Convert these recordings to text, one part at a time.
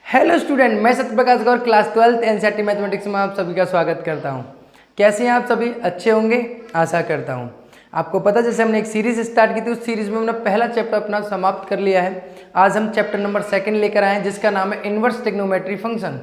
Hello student, मैं सत्यप्रकाश गौर class 12th NCERT mathematics में आप सभी का स्वागत करता हूं। कैसे हैं आप सभी? अच्छे होंगे आशा करता हूं। आपको पता जैसे हमने एक सीरीज स्टार्ट की थी, उस सीरीज में हमने पहला चैप्टर अपना समाप्त कर लिया है। आज हम चैप्टर नंबर 2 लेकर आए हैं जिसका नाम है inverse trigonometry function.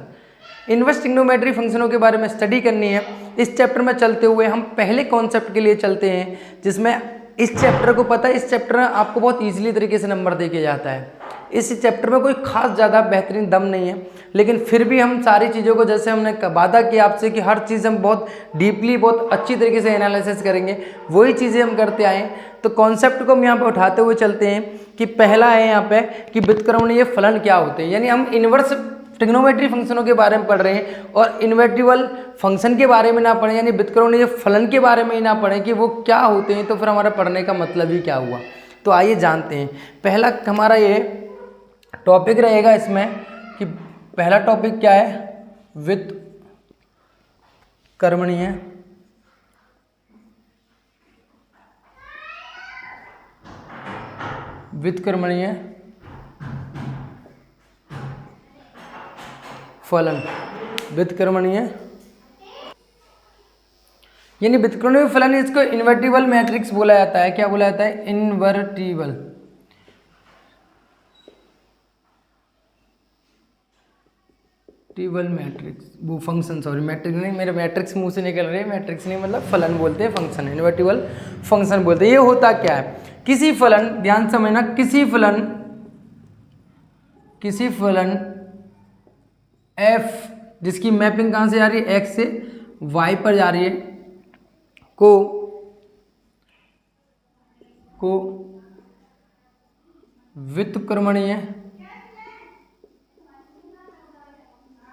Inverse trigonometry फंक्शनों के बारे में स्टडी करनी है। इस चैप्टर में चलते हुए हम पहले कॉन्सेप्ट के लिए चलते हैं जिसमें इस चैप्टर को पता है, इस चैप्टर में आपको बहुत ईजिली तरीके से नंबर दे के जाता है। इस चैप्टर में कोई खास ज़्यादा बेहतरीन दम नहीं है, लेकिन फिर भी हम सारी चीज़ों को जैसे हमने वादा किया आपसे कि हर चीज़ हम बहुत डीपली बहुत अच्छी तरीके से एनालिसिस करेंगे, वही चीज़ें हम करते आए। तो कॉन्सेप्ट को हम यहाँ पे उठाते हुए चलते हैं कि पहला है यहाँ पे कि व्युत्क्रमणीय फलन क्या होते हैं। यानी हम इनवर्स ट्रिग्नोमेट्री फंक्शनों के बारे में पढ़ रहे हैं और इन्वर्टिबल फंक्शन के बारे में ना पढ़ें, यानी व्युत्क्रमणीय फलन के बारे में ही ना पढ़ें कि वो क्या होते हैं, तो फिर हमारा पढ़ने का मतलब ही क्या हुआ। तो आइए जानते हैं। पहला हमारा ये टॉपिक रहेगा इसमें कि पहला टॉपिक क्या है, व्युत्क्रमणीय फलन। व्युत्क्रमणीय यानी व्युत्क्रमणीय फलन, इसको इन्वर्टिबल मैट्रिक्स बोला जाता है। क्या बोला जाता है? इन्वर्टिबल मैट्रिक्स, वो फंक्शन, सॉरी मैट्रिक्स नहीं, मेरे मैट्रिक्स मुंह से निकल रहे हैं। मैट्रिक्स नहीं मतलब फलन बोलते हैं, फंक्शन इन्वर्टिबल फंक्शन बोलते हैं। ये होता क्या है? किसी फलन, ध्यान समझना, किसी फलन f जिसकी मैपिंग कहाँ से जा रही है? x से y पर जा रही है, को व्युत्क्रमणीय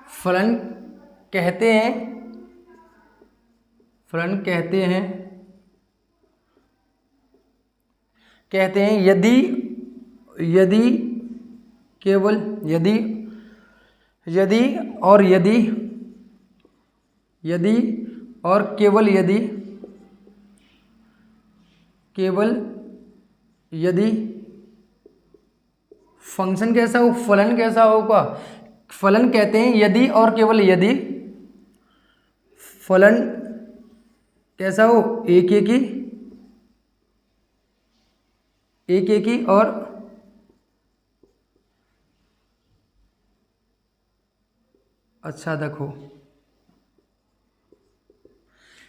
फलन कहते हैं यदि केवल यदि फंक्शन कैसा हो, फलन कैसा होगा? फलन कहते हैं यदि और केवल यदि फलन कैसा हो, एक ही और अच्छा देखो,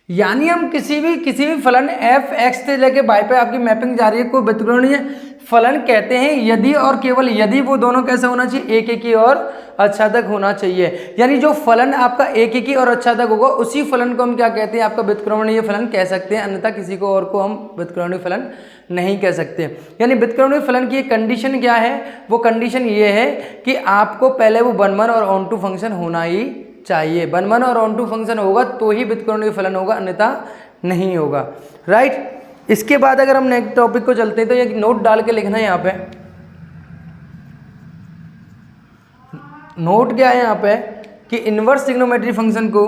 यानी हम किसी भी फलन f x से लेके y पे आपकी मैपिंग जा रही है, कोई व्युत्क्रमणीय फलन कहते हैं यदि और केवल यदि वो दोनों कैसे होना चाहिए? एक ही और आच्छादक होना चाहिए। यानी जो फलन आपका एक ही और आच्छादक होगा उसी फलन को हम क्या कहते हैं? आपका व्युत्क्रमणीय फलन कह सकते हैं, अन्यथा किसी को और को हम व्युत्क्रमणीय फलन नहीं कह सकते। यानी व्युत्क्रमणीय फलन की एक कंडीशन क्या है? वो कंडीशन ये है कि आपको पहले वो 1 और ऑन टू फंक्शन होना ही चाहिए। 1 और ऑन टू फंक्शन होगा तो ही व्युत्क्रमणीय फलन होगा, अन्यथा नहीं होगा। राइट। इसके बाद अगर हम नेक्स्ट टॉपिक को चलते हैं तो एक नोट डाल के लिखना है यहाँ पे। नोट क्या है यहाँ पे कि इनवर्स ट्रिग्नोमेट्री फंक्शन को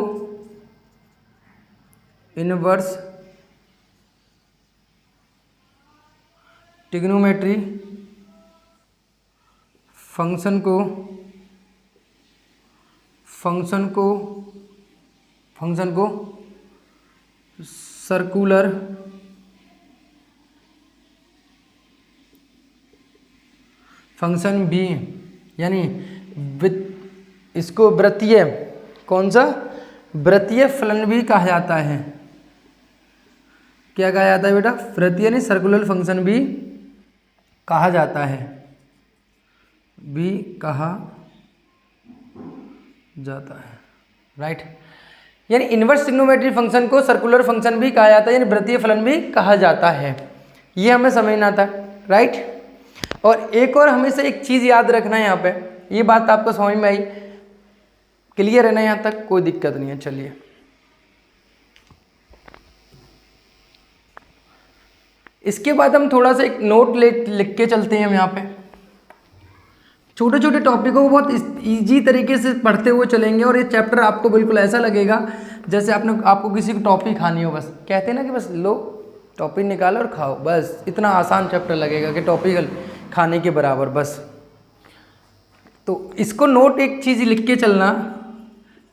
फंक्शन को सर्कुलर फंक्शन भी, यानी इसको वृत्तीय, कौन सा? वृत्तीय फलन भी कहा जाता है। क्या कहा जाता है बेटा? वृत्तीय यानी सर्कुलर फंक्शन भी कहा जाता है, राइट। यानी इनवर्स ट्रिग्नोमेट्री फंक्शन को सर्कुलर फंक्शन भी कहा जाता है, यानी वृत्तीय फलन भी कहा जाता है। ये हमें समझना था, राइट। और एक और हमेशा एक चीज याद रखना है यहाँ पे, ये बात आपको समझ में आई? क्लियर है ना? यहाँ तक कोई दिक्कत नहीं है। चलिए इसके बाद हम थोड़ा सा एक नोट लिख के चलते हैं हम यहाँ पे। छोटे छोटे टॉपिकों को बहुत इजी तरीके से पढ़ते हुए चलेंगे और ये चैप्टर आपको बिल्कुल ऐसा लगेगा जैसे आपको किसी को टॉफी खानी हो। बस कहते हैं ना कि बस लो टॉफी निकालो और खाओ, बस इतना आसान चैप्टर लगेगा कि टॉफी खाने के बराबर। बस तो इसको नोट एक चीज़ लिख के चलना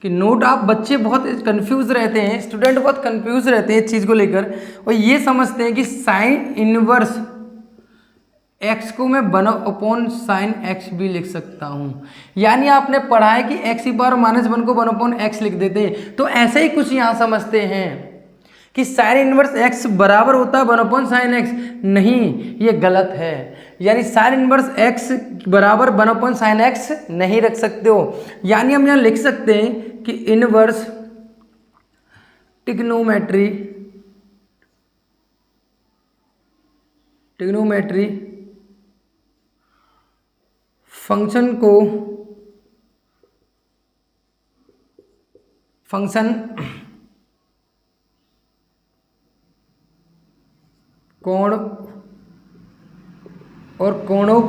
कि नोट, आप बच्चे बहुत कंफ्यूज रहते हैं, स्टूडेंट बहुत कंफ्यूज रहते हैं इस चीज़ को लेकर, और ये समझते हैं कि साइन इनवर्स एक्स को मैं 1 साइन एक्स भी लिख सकता हूँ। यानी आपने पढ़ा है कि एक्स की पावर -1 को 1 एक्स लिख देते हैं, तो ऐसे ही कुछ यहाँ समझते हैं कि साइन इनवर्स एक्स बराबर होता है 1 साइन एक्स। नहीं, ये गलत है। यानी साइन इनवर्स एक्स बराबर 1 साइन एक्स नहीं रख सकते हो। यानी हम यहाँ लिख सकते हैं कि इनवर्स ट्रिग्नोमेट्री फंक्शन कोण और कोणों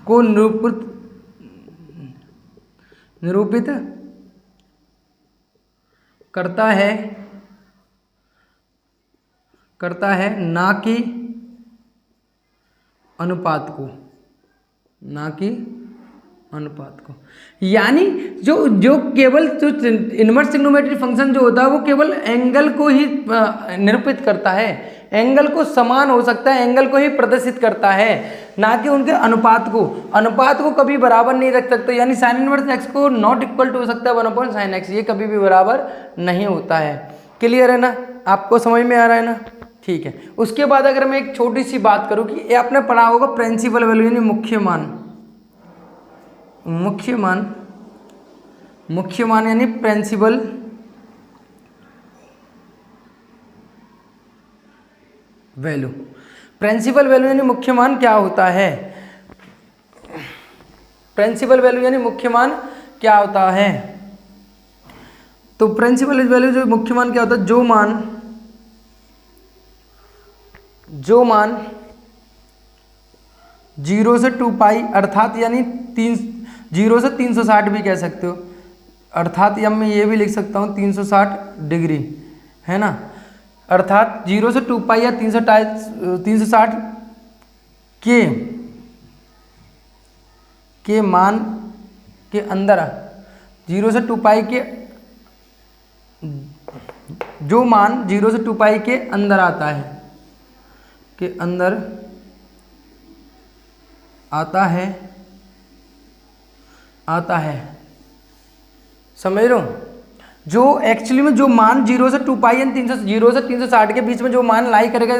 को निरूपित करता है ना कि अनुपात को, यानी जो केवल जो इनवर्स ट्रिग्नोमेट्री फंक्शन जो होता है वो केवल एंगल को ही निरूपित करता है, एंगल को समान हो सकता है, एंगल को ही प्रदर्शित करता है, ना कि उनके अनुपात को कभी बराबर नहीं रख सकते। यानी साइन इनवर्स एक्स को नॉट इक्वल टू हो सकता है 1 साइन एक्स, ये कभी भी बराबर नहीं होता है। क्लियर है ना, आपको समझ में आ रहा है ना? ठीक है। उसके बाद अगर मैं एक छोटी सी बात करूं कि ये आपने पढ़ा होगा प्रिंसिपल वैल्यू यानी मुख्य मान यानी प्रिंसिपल वैल्यू यानी मुख्य मान क्या होता है? प्रिंसिपल वैल्यू यानी मुख्य मान क्या होता है? तो प्रिंसिपल वैल्यू जो मुख्य मान क्या होता है? जो मान 0 से 2 पाई अर्थात यानी 0 से 360 भी कह सकते हो, अर्थात या मैं ये भी लिख सकता हूँ 360 डिग्री, है ना। अर्थात 0 से 2 पाई या 360 के मान के अंदर 0 से 2 पाई के जो मान 0 से 2 पाई के अंदर आता है, समझ रहे हो? जो एक्चुअली में जो मान 0 से 2 पाई यानी 0 से 360 के बीच में जो मान लाई करेगा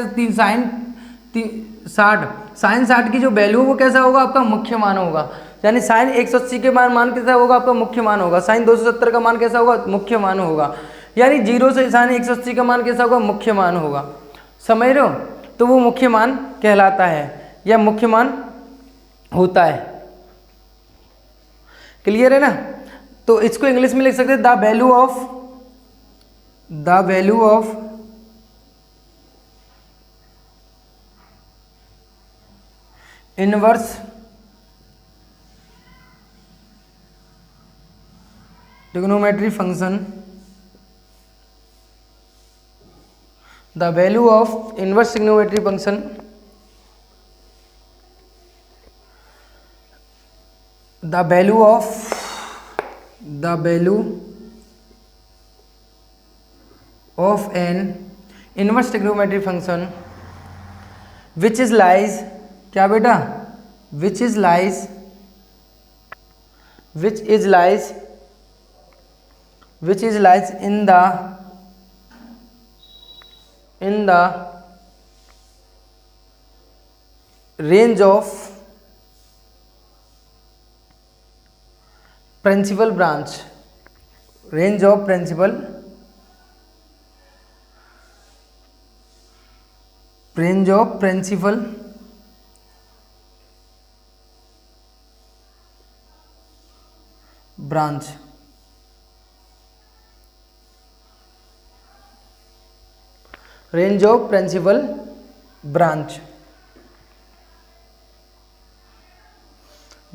साइन 60 की जो वैल्यू वो कैसा होगा? आपका मुख्य मान होगा। यानी साइन 180 के मान कैसा होगा? आपका मुख्य मान होगा। साइन 270 का मान कैसा होगा? मुख्य मान होगा। यानी 0 से साइन 180 का मान कैसा होगा? मुख्य मान होगा। समझ रहे हो? तो वो मुख्य मान कहलाता है या मुख्य मान होता है। क्लियर है ना? तो इसको इंग्लिश में लिख सकते हैं the value of inverse trigonometry function, the value of inverse trigonometry function the value of an inverse trigonometry function which is lies क्या बेटा? which is lies in the range of principal branch, range of principal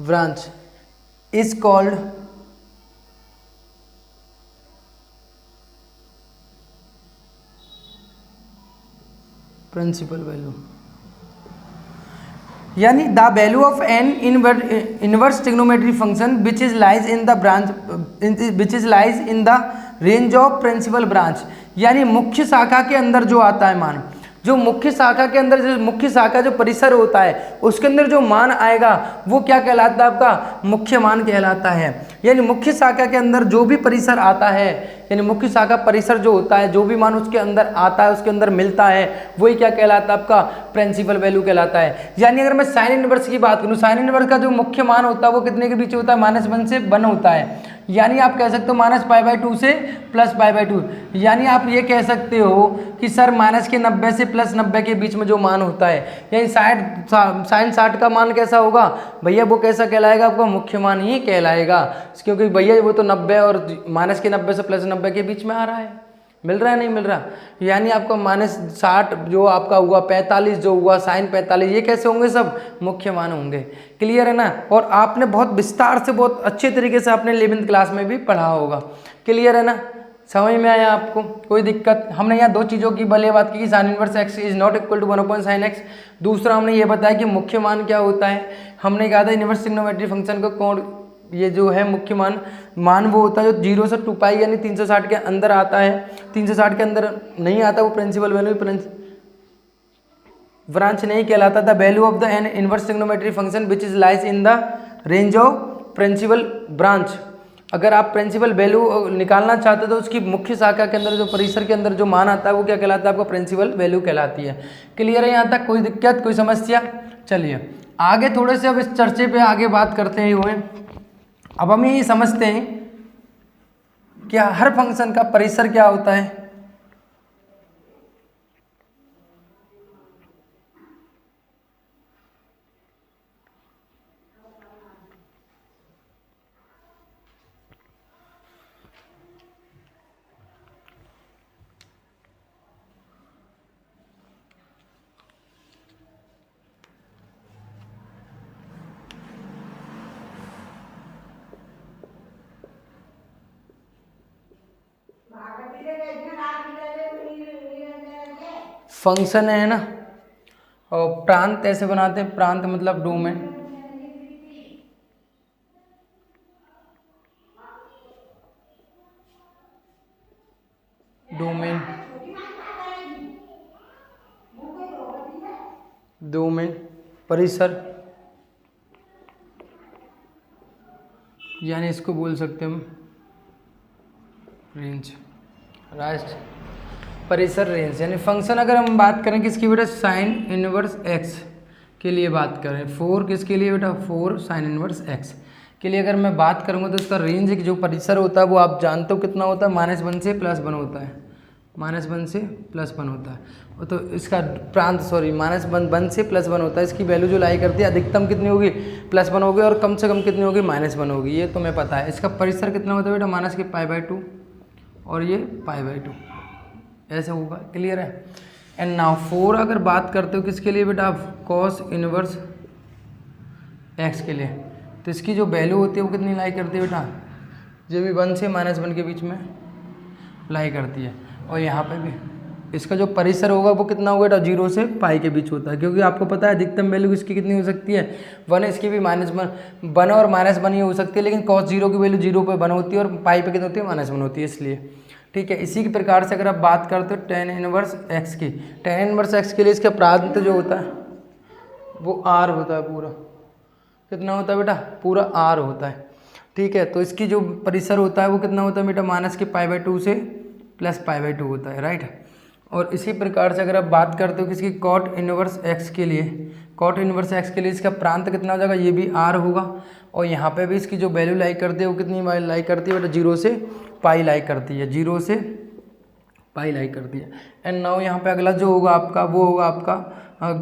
branch is called principal value. यानी the value of an inverse trigonometry function which is lies in the branch which is lies in the range of principal branch, यानी मुख्य शाखा के अंदर जो आता है मान, जो मुख्य शाखा के अंदर जो मुख्य शाखा जो परिसर होता है उसके अंदर जो मान आएगा वो क्या कहलाता है, आपका मुख्य मान कहलाता है। यानी मुख्य शाखा के अंदर जो भी परिसर आता है, यानी मुख्य शाखा परिसर जो होता है, जो भी मान उसके अंदर आता है, उसके अंदर मिलता है, वही क्या कहलाता है, आपका प्रिंसिपल वैल्यू कहलाता है। यानी अगर मैं साइन इनवर्स की बात करूँ, साइन इनवर्स का जो मुख्य मान होता है वो कितने के बीच होता है, -1 से 1 होता है। यानी आप कह सकते हो -π/2 से +π/2, यानी आप ये कह सकते हो कि सर -90 से +90 के बीच में जो मान होता है, यानी साइन 60 का मान कैसा होगा भैया, वो कैसा कहलाएगा, आपका मुख्य मान ही कहलाएगा, क्योंकि भैया वो तो 90 और -90 से +90 के बीच में आ रहा है, मिल रहा है नहीं मिल रहा। यानी आपका -60 जो आपका हुआ, 45 जो हुआ, साइन 45, ये कैसे होंगे, सब मुख्य मान होंगे। क्लियर है ना। और आपने बहुत विस्तार से, बहुत अच्छे तरीके से आपने 11th क्लास में भी पढ़ा होगा। क्लियर है ना, समझ में आया आपको, कोई दिक्कत। हमने यहाँ दो चीज़ों की भले बात की कि sine inverse x is not equal to 1/sin x, दूसरा हमने ये बताया कि मुख्य मान क्या होता है। हमने कहा था इनवर्स ट्रिग्नोमेट्री फंक्शन को कौन, ये जो है मुख्य मान वो होता है जो 0 से 2π यानी 360 के अंदर आता है, 360 के अंदर नहीं आता वो प्रिंसिपल वैल्यू ब्रांच नहीं कहलाता। The value of the an inverse trigonometry function which is lies in the range of principal branch. अगर आप प्रिंसिपल वैल्यू निकालना चाहते हो तो उसकी मुख्य शाखा के अंदर जो परिसर के अंदर जो मान आता है वो क्या कहलाता है, आपको प्रिंसिपल वैल्यू कहलाती है। क्लियर है यहाँ तक, कोई दिक्कत, कोई समस्या। चलिए आगे थोड़े से अब इस चर्चे पे आगे बात करते हुए अब हम यही समझते हैं कि हर फंक्शन का परिसर क्या होता है। फंक्शन है ना, और प्रांत ऐसे बनाते हैं, प्रांत मतलब डोमेन, डोमेन परिसर, यानी इसको बोल सकते हैं हम रेंज, राइट, परिसर रेंज। यानी फंक्शन अगर हम बात करें किसकी बेटा, साइन इनवर्स एक्स के लिए बात करें, 4 किसके लिए बेटा, 4 साइन इनवर्स एक्स के लिए अगर मैं बात करूँगा तो इसका रेंज जो परिसर होता है वो आप जानते हो कितना होता है, -1 से +1 होता है, -1 से +1 होता है। तो इसका प्रांत -1 से +1 होता है। इसकी वैल्यू जो लाई करती है अधिकतम कितनी होगी, +1 होगी, और कम से कम कितनी होगी, -1 होगी, ये तुम्हें पता है। इसका परिसर कितना होता है बेटा, -π/2 और ये π/2 ऐसे होगा। क्लियर है। एंड नाउ 4 अगर बात करते हो किसके लिए बेटा, कॉस इनवर्स एक्स के लिए, तो इसकी जो वैल्यू होती है वो कितनी लाई करती है बेटा, जो भी 1 से -1 के बीच में लाई करती है। और यहाँ पे भी इसका जो परिसर होगा वो कितना होगा बेटा, 0 से π के बीच होता है, क्योंकि आपको पता है अधिकतम वैल्यू इसकी कितनी हो सकती है, 1, इसकी भी -1 और -1 ही हो सकती है, लेकिन cos 0 की वैल्यू 0 पे 1 होती है और π पे कितनी होती है, -1 होती है, इसलिए। ठीक है। इसी के प्रकार से अगर आप बात करते हो tan इनवर्स x की, tan इनवर्स x के लिए इसका प्रांत जो होता है वो r होता है, पूरा कितना होता है बेटा, पूरा r होता है। ठीक है। तो इसकी जो परिसर होता है वो कितना होता है बेटा, -π/2 से +π/2 होता है, राइट। और इसी प्रकार से अगर आप बात करते हो किसकी, cot इनवर्स x के लिए, cot इनवर्स x के लिए इसका प्रांत कितना हो जाएगा, ये भी r होगा। और यहाँ पे भी इसकी जो वैल्यू लाई करती है वो कितनी लाई करती है बेटा, 0 से π लाई करती है, 0 से π लाई करती है। एंड नाउ यहाँ पे अगला जो होगा आपका वो होगा आपका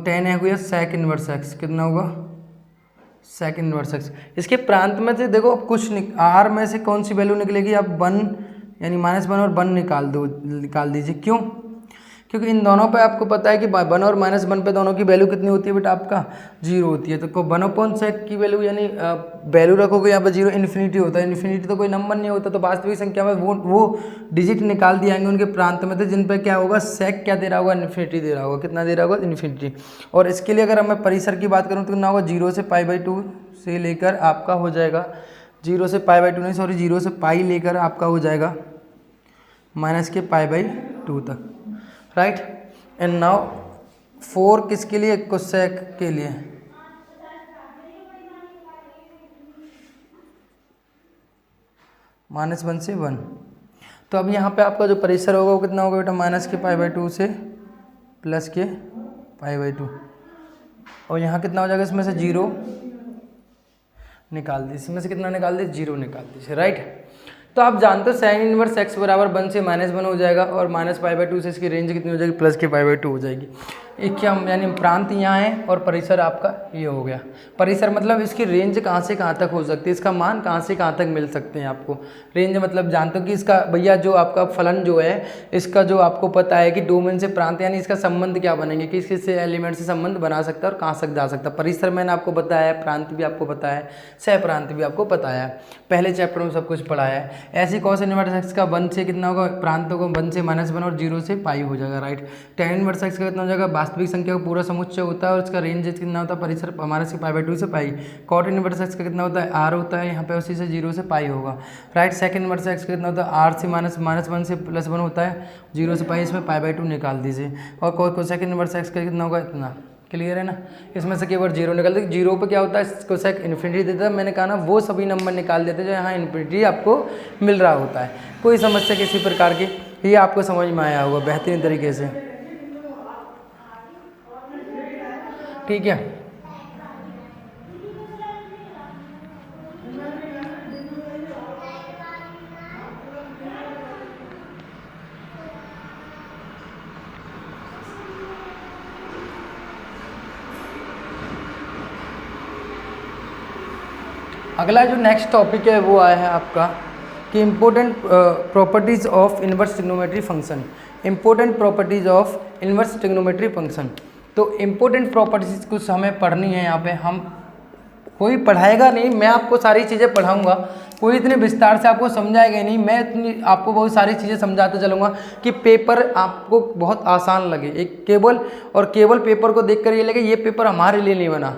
tan है हुआ sec इनवर्स x, कितना होगा, sec इनवर्स x। इसके प्रांत में से देखो अब कुछ r में से कौन सी वैल्यू निकलेगी, आप 1 यानी -1 और 1 निकाल दीजिए। क्यों, क्योंकि इन दोनों पे आपको पता है कि 1 और -1 पे दोनों की वैल्यू कितनी होती है बेटा, आपका 0 होती है। तो 1/sec की वैल्यू यानी वैल्यू रखोगे यहाँ पे 0, इन्फिनिटी होता है। इन्फिनिटी तो कोई नंबर नहीं होता, तो वास्तविक संख्या में वो डिजिट निकाल दिए जाएंगे उनके प्रांत में, तो जिन पे क्या होगा, सेक क्या दे रहा होगा, इन्फिनिटी दे रहा होगा। कितना दे रहा होगा, इन्फिनिटी। और इसके लिए अगर मैं परिसर की बात करूँ तो कितना होगा, 0 से π/2 से लेकर आपका हो जाएगा 0 से π/2 नहीं, सॉरी 0 से पाई लेकर आपका हो जाएगा -π/2 तक, राइट। एंड नाउ 4 किसके लिए, कोसेक के लिए। -1 से 1। तो अब यहाँ पे आपका जो परिसर होगा वो कितना होगा बेटा, -π/2 से +π/2। और यहाँ कितना हो जाएगा, इसमें से 0 निकाल दी, इसमें से कितना निकाल दी, 0 निकाल दीजिए, राइट। तो आप जानते हो साइन इनवर्स x बराबर 1 से -1 हो जाएगा, और -π/2 से इसकी रेंज कितनी हो जाएगी, +π/2 हो जाएगी। एक क्या यानी प्रांत यहाँ है और परिसर आपका ये हो गया। परिसर मतलब इसकी रेंज कहाँ से कहाँ तक हो सकती है, इसका मान कहाँ से कहाँ तक मिल सकते हैं आपको। रेंज मतलब जानते हो कि इसका भैया जो आपका फलन जो है, इसका जो आपको पता है कि डोमेन से प्रांत यानी इसका संबंध क्या बनेंगे, किस किस से एलिमेंट से संबंध बना सकता है और कहाँ तक जा सकता है। परिसर मैंने आपको बताया है, प्रांत भी आपको पता है, सह प्रांत भी आपको बताया है, पहले चैप्टर में सब कुछ पढ़ाया है। ऐसी cos इनवर्स x का 1 से कितना होगा, प्रांतों को 1 से -1 और 0 से पाई हो जाएगा, राइट। tan इनवर्स x का कितना हो जाएगा, वास्तविक संख्या का पूरा समुच्चय होता है और इसका रेंज कितना होता है, परिसर -π/2 से पाई। cot इनवर्स x का कितना होता है, r होता है, यहाँ पे उसी से 0 से पाई होगा, राइट। सेकंड इनवर्स x का कितना होता है, r से -1 से +1 होता है, 0 से पाई, इसमें π/2 निकाल दीजिए। और कोसेक इनवर्स x का कितना होगा, इतना। क्लियर है ना, इसमें से केवल 0 निकल दे। 0 पे क्या होता है, कोसेक इन्फिनिटी देता है, मैंने कहा ना वो सभी नंबर निकाल देते हैं जो यहाँ इन्फिनिटी आपको मिल रहा होता है। कोई समस्या किसी प्रकार की, ये आपको समझ में आया होगा बेहतरीन तरीके से, ठीक है। अगला जो नेक्स्ट टॉपिक है वो आया है आपका कि important properties of inverse trigonometry function. Important properties of inverse trigonometry function. तो इम्पोर्टेंट प्रॉपर्टीज़ कुछ हमें पढ़नी है यहाँ पे, हम कोई पढ़ाएगा नहीं, मैं आपको सारी चीज़ें पढ़ाऊँगा, कोई इतने विस्तार से आपको समझाएगा नहीं, मैं इतनी आपको बहुत सारी चीज़ें समझाते चलूँगा कि पेपर आपको बहुत आसान लगे। एक केवल पेपर को देख कर ये लगे ये पेपर हमारे लिए नहीं बना,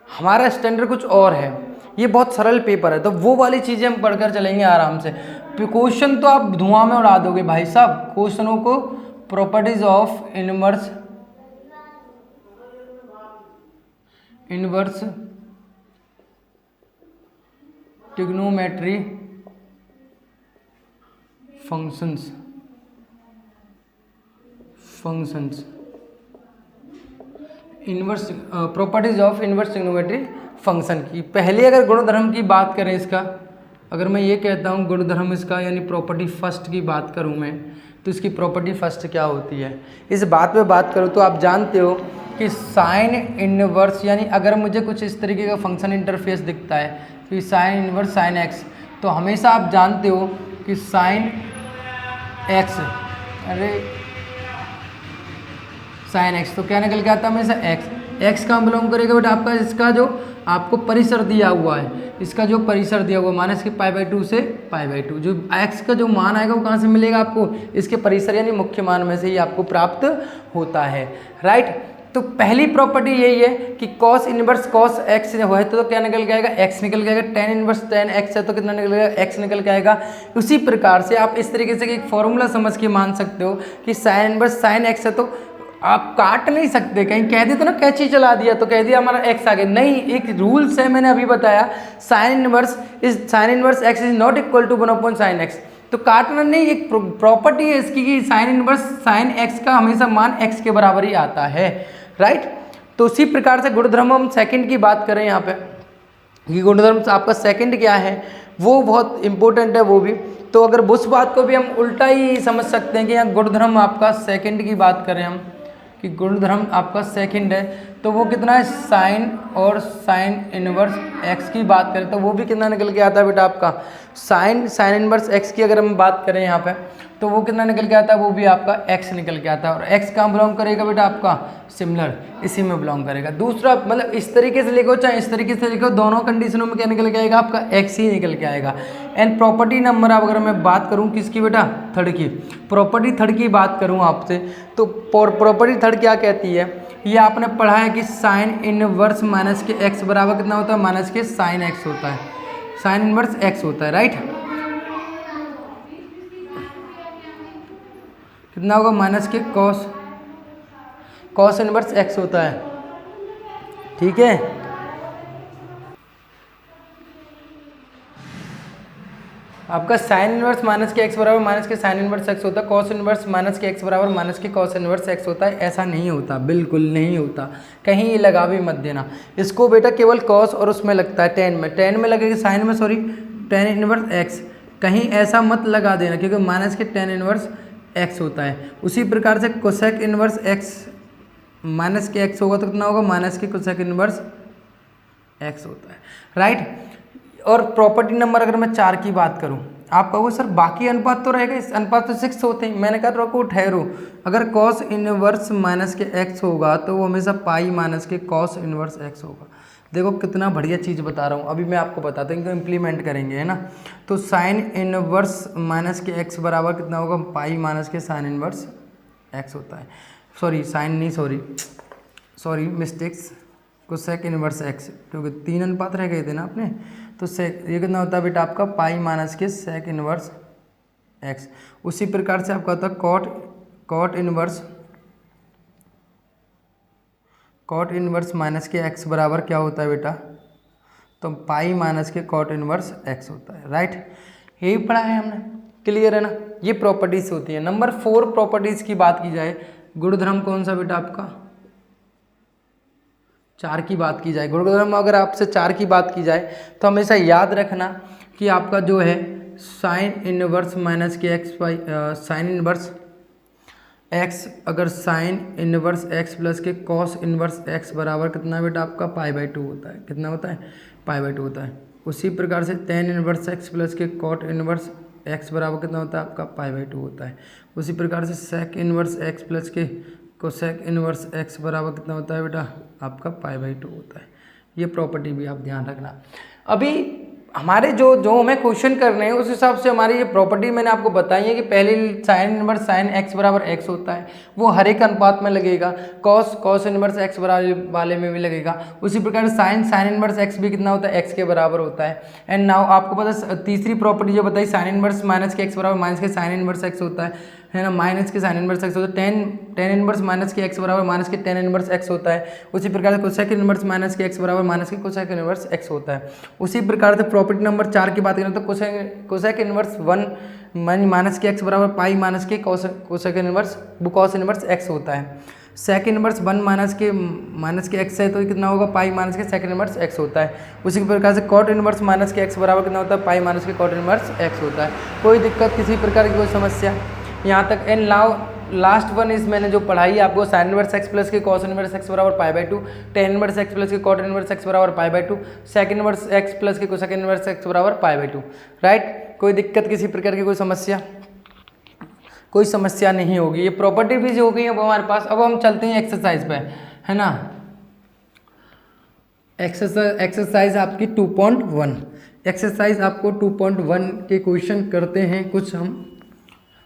हमारा स्टैंडर्ड कुछ और है, ये बहुत सरल पेपर है, तो वो वाली चीज़ें हम पढ़कर चलेंगे आराम से। क्वेश्चन तो आप धुआं में उड़ा दोगे भाई साहब, क्वेश्चनों को properties of inverse trigonometry functions inverse properties of inverse trigonometry function की। पहले अगर गुणधर्म की बात करें इसका, अगर मैं ये कहता हूँ गुणधर्म इसका यानी प्रॉपर्टी फर्स्ट की बात करूँ मैं, तो इसकी प्रॉपर्टी फर्स्ट क्या होती है, इस बात पे बात करूँ तो आप जानते हो कि साइन इनवर्स यानी अगर मुझे कुछ इस तरीके का फंक्शन इंटरफेस दिखता है कि साइन इनवर्स साइन एक्स, तो हमेशा आप जानते हो कि साइन एक्स, साइन एक्स तो क्या निकल के आता है हमेशा एक्स का बिलोंग करेगा बेटा आपका इसका जो आपको परिसर दिया हुआ है, इसका जो परिसर दिया हुआ -π/2 से π/2, जो x का जो मान आएगा वो कहाँ से मिलेगा आपको, इसके परिसर यानी मुख्य मान में से ही आपको प्राप्त होता है, राइट। तो पहली प्रॉपर्टी यही है कि cos इनवर्स cos x है तो क्या निकल के आएगा, x निकल के आएगा। tan इनवर्स tan x है तो कितना निकल आएगा, x निकल के आएगा। उसी प्रकार से आप इस तरीके से एक फॉर्मूला समझ के मान सकते हो कि sin इनवर्स sin x है तो आप काट नहीं सकते, कहीं कह दिया तो ना कैची चला दिया तो कह दिया हमारा x आ गया, नहीं, एक रूल्स है मैंने अभी बताया, sine inverse x is not equal to 1/sin x, तो काटना नहीं, एक प्रॉपर्टी है इसकी कि साइन इनवर्स साइन x का हमेशा मान x के बराबर ही आता है, राइट। तो उसी प्रकार से गुणधर्म हम सेकंड की बात करें यहाँ पे, ये गुणधर्म आपका सेकंड क्या है वो बहुत इंपॉर्टेंट है वो भी। तो अगर उस बात को भी हम उल्टा ही समझ सकते हैं कि यहाँ गुणधर्म आपका सेकंड की बात करें हम कि गुणधर्म आपका सेकंड है तो वो कितना है साइन और साइन इनवर्स एक्स की बात करें तो वो भी कितना निकल के आता है बेटा आपका साइन इनवर्स एक्स की अगर हम बात करें यहाँ पे तो वो कितना निकल के आता है वो भी आपका एक्स निकल के आता है। और एक्स कहाँ बिलोंग करेगा बेटा आपका सिमिलर इसी में बिलोंग करेगा। दूसरा मतलब इस तरीके से लिखो चाहे इस तरीके से लिखो दोनों कंडीशनों में क्या निकल के आएगा आपका एक्स ही निकल के आएगा। एंड प्रॉपर्टी नंबर अगर मैं बात करूँ किसकी बेटा थर्ड की प्रॉपर्टी थर्ड की बात करूँ आपसे तो प्रॉपर्टी थर्ड क्या कहती है ये आपने पढ़ा है कि साइन इनवर्स माइनस के एक्स बराबर कितना होता है माइनस के साइन एक्स होता है साइन इनवर्स एक्स होता है राइट। कितना होगा माइनस के कॉस इनवर्स एक्स होता है ठीक है। आपका साइन इनवर्स माइनस के एक्स बराबर माइनस के साइन इनवर्स एक्स होता है। कॉस इनवर्स माइनस के एक्स बराबर माइनस के कॉस इनवर्स एक्स होता है। ऐसा नहीं होता बिल्कुल नहीं होता कहीं ये लगा भी मत देना इसको बेटा केवल कॉस और उसमें लगता है टेन में लगेगा साइन में सॉरी टेन इनवर्स एक्स कहीं ऐसा मत लगा देना क्योंकि माइनस के टेन इनवर्स एक्स होता है। उसी प्रकार से कोसेक इनवर्स एक्स माइनस के एक्स होगा तो कितना होगा माइनस के कोसेक इनवर्स एक्स होता है राइट। और प्रॉपर्टी नंबर अगर मैं 4 की बात करूं आप कहोगे सर बाकी अनुपात तो रहेगा इस अनुपात तो 6 होते हैं। मैंने कहा रोको ठहरो अगर कॉस इनवर्स माइनस के एक्स होगा तो वो हमेशा पाई माइनस के कॉस इनवर्स एक्स होगा। देखो कितना बढ़िया चीज़ बता रहा हूँ अभी मैं आपको बताता हूँ इनको इम्प्लीमेंट करेंगे है ना। तो साइन इनवर्स माइनस के एक्स बराबर कितना होगा पाई माइनस के साइन इनवर्स एक्स होता है। Sorry mistakes cosec inverse x क्योंकि 3 अनुपात रह गए थे ना अपने तो सेक ये कितना होता है बेटा आपका पाई माइनस के सेक इनवर्स एक्स। उसी प्रकार से आपका होता है कॉट इनवर्स माइनस के एक्स बराबर क्या होता है बेटा तो पाई माइनस के कॉट इनवर्स एक्स होता है राइट। यही पढ़ा है हमने क्लियर है ना। ये प्रॉपर्टीज होती है। नंबर 4 प्रॉपर्टीज की बात की जाए गुणधर्म कौन सा बेटा आपका 4 की बात की जाए गुणधर्म अगर आपसे 4 की बात की जाए तो हमेशा याद रखना कि आपका जो है साइन इनवर्स माइनस के x by sine inverse x अगर साइन इनवर्स एक्स प्लस के कॉस इनवर्स एक्स बराबर कितना बेटा आपका π/2 होता है। कितना होता है π/2 होता है। उसी प्रकार से टेन इनवर्स एक्स प्लस के कॉट इनवर्स एक्स बराबर कितना होता है आपका π/2 होता है। उसी प्रकार से सेक इनवर्स एक्स प्लस के कोसेक इनवर्स एक्स बराबर कितना होता है बेटा आपका π/2 होता है। ये प्रॉपर्टी भी आप ध्यान रखना। अभी हमारे जो हमें क्वेश्चन करने हैं उस हिसाब से हमारी ये प्रॉपर्टी मैंने आपको बताई है कि पहले साइन इनवर्स साइन एक्स बराबर एक्स होता है वो हर एक अनुपात में लगेगा। कॉस इनवर्स एक्स बराबर वाले में भी लगेगा। उसी प्रकार साइन इनवर्स एक्स भी कितना होता है एक्स के बराबर होता है। एंड नाउ आपको पता तीसरी प्रॉपर्टी जो बताई साइन इनवर्स माइनस के एक्स बराबर माइनस के साइन इनवर्स एक्स होता है ना माइनस के साइन इनवर्स एक्स होता है। टेन इनवर्स माइनस के एक्स बराबर माइनस के टेन इनवर्स एक्स होता है। उसी प्रकार से कोसेक इनवर्स माइनस के एक्स बराबर माइनस के कोसेक इनवर्स एक्स होता है। उसी प्रकार से प्रॉपर्टी नंबर 4 की बात करें तो कोसेक इनवर्स 1 माइनस के एक्स बराबर पाई माइनस के cosec inverse cos inverse x होता है। सेक इनवर्स 1 माइनस के एक्स है तो कितना होगा पाई माइनस के सेक इनवर्स एक्स होता है। उसी प्रकार से कॉट इनवर्स माइनस के एक्स बराबर कितना होता है पाई माइनस के कॉट इनवर्स एक्स होता है। कोई दिक्कत किसी प्रकार की कोई समस्या यहाँ तक। And now last one is मैंने जो पढ़ाई आपको साइन इनवर्स एक्स प्लस के कॉस इनवर्स एक्स बराबर π/2 टेन इनवर्स एक्स प्लस के कॉट इनवर्स एक्स बराबर π/2 सेक इनवर्स एक्स प्लस के कोसेक इनवर्स एक्स बराबर π/2 राइट। कोई दिक्कत किसी प्रकार की कोई समस्या नहीं होगी। ये प्रॉपर्टी भी हो गई अब हमारे पास। अब हम चलते हैं एक्सरसाइज पे है ना। एक्सरसाइज आपकी 2.1 एक्सरसाइज आपको 2.1 के क्वेश्चन करते हैं कुछ हम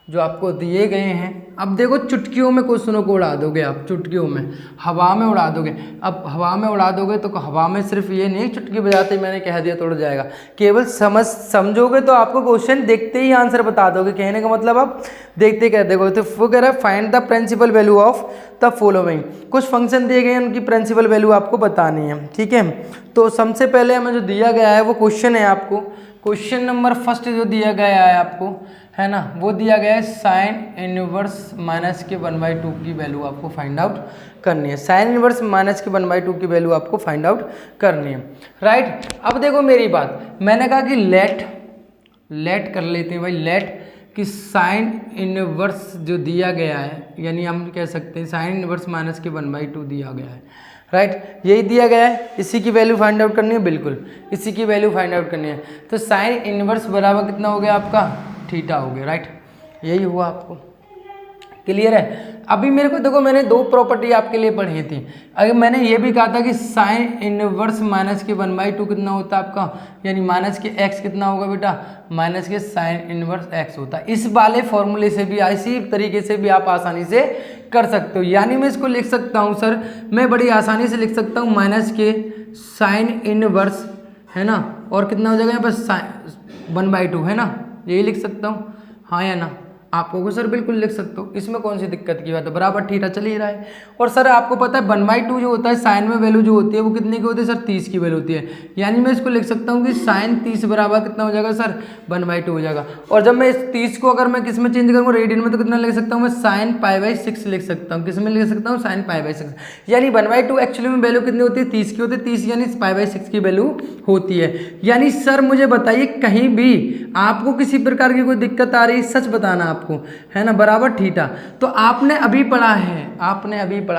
जो आपको दिए गए हैं। अब देखो चुटकियों में क्वेश्चनों को उड़ा दोगे आप चुटकियों में हवा में उड़ा दोगे। अब हवा में उड़ा दोगे तो हवा में सिर्फ ये नहीं चुटकी बजाते मैंने कह दिया तो उड़ जाएगा। केवल समझोगे तो आपको क्वेश्चन देखते ही आंसर बता दोगे। कहने का मतलब आप देखते कह दोगे। तो वो कह रहा है find the principal value of the following. कुछ फंक्शन दिए गए हैं उनकी प्रिंसिपल वैल्यू आपको बतानी है ठीक है। तो सबसे पहले हमें जो दिया गया है वो क्वेश्चन है आपको क्वेश्चन नंबर फर्स्ट जो दिया गया है आपको है ना वो दिया गया है साइन इनवर्स माइनस के 1/2 की वैल्यू आपको फाइंड आउट करनी है। साइन इनवर्स माइनस के 1/2 की वैल्यू आपको फाइंड आउट करनी है राइट। अब देखो मेरी बात मैंने कहा कि लेट कर लेते हैं भाई। लेट कि साइन इनवर्स जो दिया गया है, यानी हम कह सकते हैं साइन इनवर्स माइनस के 1/2 दिया गया है, राइट। यही दिया गया है, इसी की वैल्यू फाइंड आउट करनी है, बिल्कुल इसी की वैल्यू फाइंड आउट करनी है। तो साइन इनवर्स बराबर कितना हो गया आपका, थीटा हो गया, राइट। यही हुआ आपको, क्लियर है। अभी मेरे को देखो, मैंने दो प्रॉपर्टी आपके लिए पढ़ी थी। अगर मैंने ये भी कहा था कि साइन इनवर्स माइनस के 1/2 कितना होता है आपका, यानी माइनस के x कितना होगा बेटा, माइनस के साइन इनवर्स x होता है। इस वाले फॉर्मूले से भी, इसी तरीके से भी आप आसानी से कर सकते हो। यानी मैं इसको लिख सकता हूँ सर, मैं बड़ी आसानी से लिख सकता हूँ माइनस के साइन इनवर्स, है ना, और कितना हो जाएगा यहाँ पर साइन 1/2, है ना, यही लिख सकता हूँ, हाँ या ना। आपको सर बिल्कुल लिख सकते हो, इसमें कौन सी दिक्कत की बात है, बराबर थीटा चल ही रहा है। और सर आपको पता है 1/2 जो होता है साइन में वैल्यू जो होती है वो कितने की होती है सर, 30 की वैल्यू होती है। यानी मैं इसको लिख सकता हूँ कि साइन 30 बराबर कितना हो जाएगा सर, 1/2 हो जाएगा। और जब मैं इस 30 को अगर मैं किस में चेंज करूँगा, रेडियन में, तो कितना लिख सकता हूँ मैं, साइन π/6 लिख सकता हूँ। किस में लिख सकता हूँ, साइन π/6। यानी 1/2 एक्चुअली में वैल्यू कितनी होती है, 30 की होती है, 30 यानी π/6 की वैल्यू होती है। यानी सर मुझे बताइए, कहीं भी आपको किसी प्रकार की कोई दिक्कत आ रही, सच बताना आपको, है ना, बराबर थीटा। तो आपने अभी पढ़ा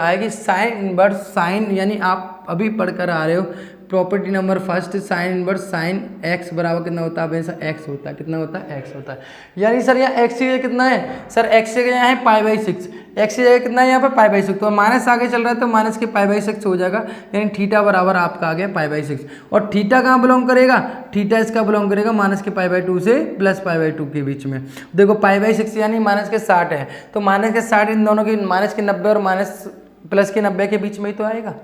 है कि साइन इनवर्स, साइन यानी आप अभी पढ़ कर आ रहे हो property number first, sine inverse sine x बराबर कितना होता है, हमेशा x होता है, कितना होता है, x होता है। यानी सर यहाँ x की जगह कितना है सर, x की जगह यहाँ है π/6, x की जगह कितना है यहाँ पे π/6, तो माइनस आगे चल रहा है तो माइनस के π/6 हो जाएगा। यानी थीटा बराबर आपका आ गया π/6। और थीटा कहाँ बिलोंग करेगा, थीटा इसका बिलोंग करेगा माइनस के π/2 से प्लस π/2 के बीच में। देखो π/6 यानी माइनस के 60 है, तो माइनस के 60 इन दोनों की, माइनस के 90 और माइनस प्लस के 90 के बीच में ही तो आएगा।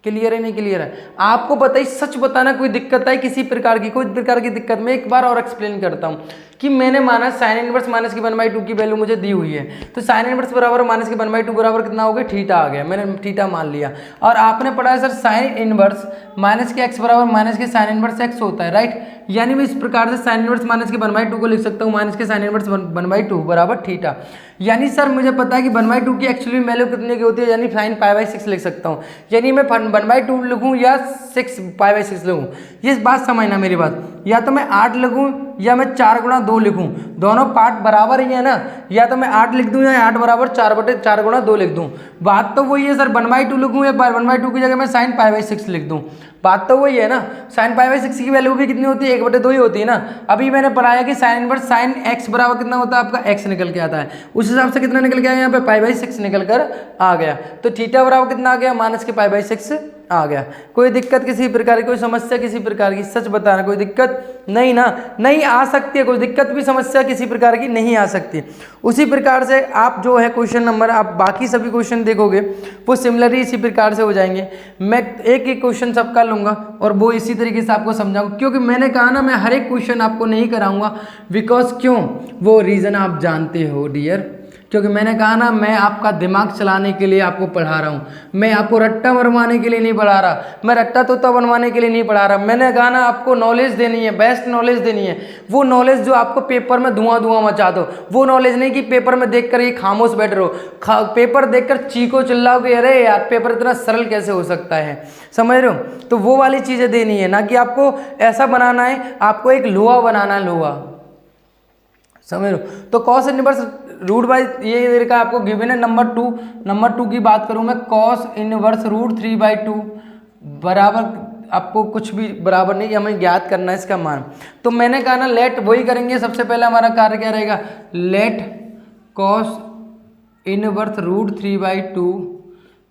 क्लियर है, नहीं क्लियर है? आपको बताइए, सच बताना, कोई दिक्कत है किसी प्रकार की, कोई प्रकार की दिक्कत? मैं एक बार और एक्सप्लेन करता हूँ कि मैंने माना साइन इनवर्स माइनस की 1/2 की वैल्यू मुझे दी हुई है, तो साइन इनवर्स बराबर माइनस की 1/2 बराबर कितना हो गया, थीटा आ गया, मैंने थीटा मान लिया। और आपने पढ़ा है सर साइन इनवर्स माइनस के x बराबर माइनस के साइन इनवर्स x होता है, राइट। यानी मैं इस प्रकार से साइन इनवर्स माइनस के 1/2 को लिख सकता हूँ माइनस के साइन इनवर्स 1/2 बराबर थीटा। यानी सर मुझे पता है कि 1/2 की एक्चुअली वैल्यू कितने की होती है, यानी साइन π/6 लिख सकता हूँ। यानी मैं 1/2 लिखूँ या 6 π/6 लिखूँ, ये बात समझना मेरी बात, या तो मैं 8 लिखूँ या मैं 4 गुणा 2 लिखूँ, दोनों पार्ट बराबर ही है ना। या तो मैं 8 लिख दूँ या 8 बराबर 4/4 गुणा 2 लिख दूँ, बात तो वही है सर। 1/2 लिखूँ या 1/2 की जगह मैं साइन π/6 लिख दूँ, बात तो वही है ना। साइन π/6 की वैल्यू भी कितनी होती है, 1/2 ही होती है ना। अभी मैंने पढ़ाया कि साइन इनवर्स साइन x बराबर कितना होता है आपका, x निकल के आता है, उस हिसाब से कितना निकल के आया यहाँ पे π/6 निकल कर आ गया। तो थीटा बराबर कितना आ गया, माइनस के π/6 आ गया। कोई दिक्कत किसी प्रकार की, कोई समस्या किसी प्रकार की, सच बताना, कोई दिक्कत नहीं ना, नहीं आ सकती है, कोई दिक्कत भी समस्या किसी प्रकार की नहीं आ सकती। उसी प्रकार से आप जो है क्वेश्चन नंबर, आप बाकी सभी क्वेश्चन देखोगे वो सिमिलर ही इसी प्रकार से हो जाएंगे। मैं एक एक क्वेश्चन सबका लूँगा और वो इसी तरीके से आपको समझाऊंगा, क्योंकि मैंने कहा ना मैं हर एक क्वेश्चन आपको नहीं कराऊंगा, बिकॉज क्यों, वो रीज़न आप जानते हो डियर, क्योंकि मैंने कहा ना मैं आपका दिमाग चलाने के लिए आपको पढ़ा रहा हूँ, मैं आपको रट्टा मरवाने के लिए नहीं पढ़ा रहा, मैं रट्टा तोता बनवाने के लिए नहीं पढ़ा रहा। मैंने कहा ना आपको नॉलेज देनी है, बेस्ट नॉलेज देनी है, वो नॉलेज जो आपको पेपर में धुआं धुआं मचा दो, वो नॉलेज नहीं कि पेपर में देखकर ये खामोश बैठ रहो, पेपर देखकर चीखो चिल्लाओगे अरे यार पेपर इतना सरल कैसे हो सकता है, समझ रहे हो? तो वो वाली चीज़ें देनी है ना, कि आपको ऐसा बनाना है, आपको एक लोहा बनाना है, लोहा, समझ लो। तो कॉस इनवर्स रूट बाई ये देखा आपको गिवन है नंबर 2 की बात करूं मैं, कॉस इनवर्स रूट 3/2 बराबर, आपको कुछ भी बराबर नहीं, हमें ज्ञात करना है इसका मान। तो मैंने कहा ना लेट वही करेंगे, सबसे पहले हमारा कार्य क्या रहेगा, लेट कॉस इनवर्स रूट 3/2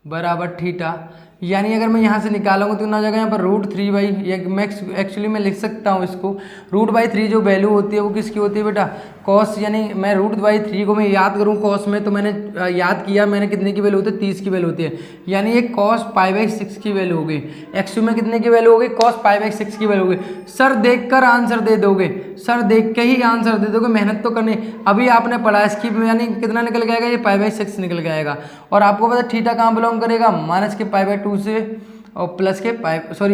बराबर थीटा। यानी अगर मैं यहाँ से निकालूंगा तो ना जाएगा यहाँ पर रूट 3/, मैं एक्चुअली मैं लिख सकता हूँ इसको √3 जो वैल्यू होती है वो किसकी होती है बेटा, कॉस। यानी मैं √3 को मैं याद करूँ कॉस में, तो मैंने याद किया मैंने कितने की वैल्यू होती है, 30 की वैल्यू होती है। यानी ये कॉस π/6 की वैल्यू हो गई, एक्चुअली में कितने की वैल्यू हो गई, कॉस π/6 की वैल्यू हो गई। सर देख कर आंसर दे दोगे, सर देख के ही आंसर दे दोगे, मेहनत तो करनी। अभी आपने पढ़ा इसकी, यानी कितना निकल जाएगा, ये π/6 निकल जाएगा। और आपको पता थीटा कहाँ बिलोंग करेगा, माइनस के π/2 से और प्लस के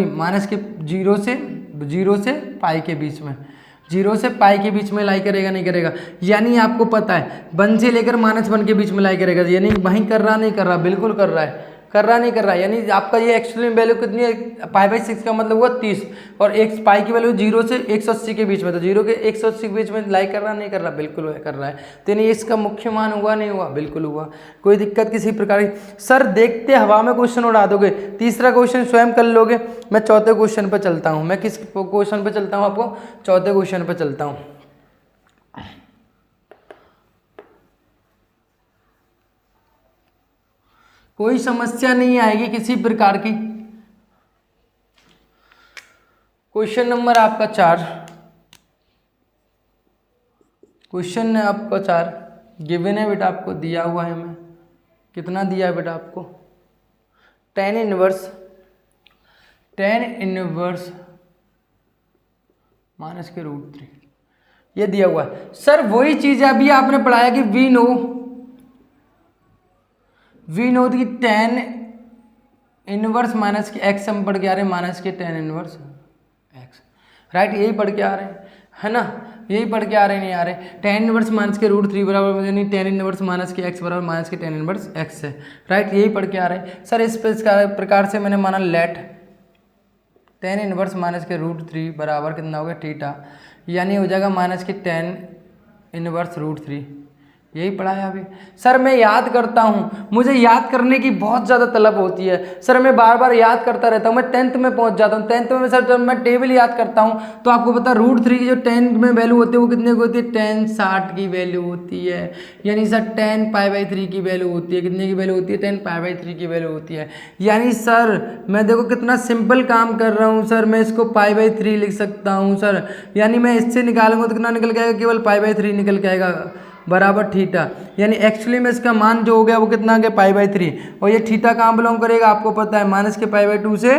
माइनस के 0 से पाई के बीच में, 0 से पाई के बीच में लाई करेगा, नहीं करेगा। यानी आपको पता है 1 से लेकर -1 के बीच में लाई करेगा, यानी वहीं कर रहा नहीं कर रहा, बिल्कुल कर रहा है, कर रहा नहीं कर रहा, यानी आपका ये एक्चुअली वैल्यू कितनी है, π/6 का मतलब हुआ 30 और एक पाई की वैल्यू 0 से 180 के बीच में, तो 0 के 180 के बीच में लाई कर रहा नहीं कर रहा, बिल्कुल कर रहा है। तो यानी इसका मुख्य मान हुआ नहीं हुआ, बिल्कुल हुआ। कोई दिक्कत किसी प्रकार की? सर देखते हवा में क्वेश्चन उड़ा दोगे, तीसरा क्वेश्चन स्वयं कर लोगे। मैं चौथे क्वेश्चन पर चलता हूँ। मैं किस क्वेश्चन पर चलता हूँ? आपको चौथे क्वेश्चन पर चलता हूँ। कोई समस्या नहीं आएगी किसी प्रकार की। क्वेश्चन नंबर आपका 4, क्वेश्चन है आपका 4 गिवन है बेटा, आपको दिया हुआ है। मैं कितना दिया है बेटा आपको? tan इनवर्स -√3 ये दिया हुआ है। सर वही चीज है अभी आपने पढ़ाया कि वी नो की tan इनवर्स माइनस के x हम पढ़ के आ रहे हैं, माइनस के tan इनवर्स x, राइट? यही पढ़ के आ रहे हैं, है ना? यही पढ़ के आ रहे हैं, नहीं आ रहे? tan इनवर्स माइनस के √3 बराबर यानी tan इनवर्स माइनस के x बराबर माइनस के tan इनवर्स x है, राइट? यही पढ़ के आ रहे हैं। सर इस प्रकार से मैंने माना लेट tan इनवर्स माइनस के √3 बराबर कितना हो गया थीटा, यानी हो जाएगा माइनस के tan इनवर्स √3। यही पढ़ाया अभी। सर मैं याद करता हूँ, मुझे याद करने की बहुत ज़्यादा तलब होती है सर, मैं बार बार याद करता रहता हूँ। मैं 10th में पहुँच जाता हूँ। 10th में सर जब मैं टेबल याद करता हूँ तो आपको पता है √3 की जो 10 में वैल्यू होती है वो कितने की होती है? tan 60 की वैल्यू होती है, यानी सर tan π/3 की वैल्यू होती है। कितने की वैल्यू होती है? tan π/3 की वैल्यू होती है। यानी सर मैं देखो कितना सिंपल काम कर रहा हूँ सर, मैं इसको π/3 लिख सकता हूँ सर, यानी मैं इससे निकालूंगा तो कितना निकल के आएगा? केवल π/3 निकल के आएगा बराबर थीटा, यानी एक्चुअली में इसका मान जो हो गया वो कितना आ गया? π/3। और ये थीटा कहाँ बिलोंग करेगा? आपको पता है माइनस के π/2 से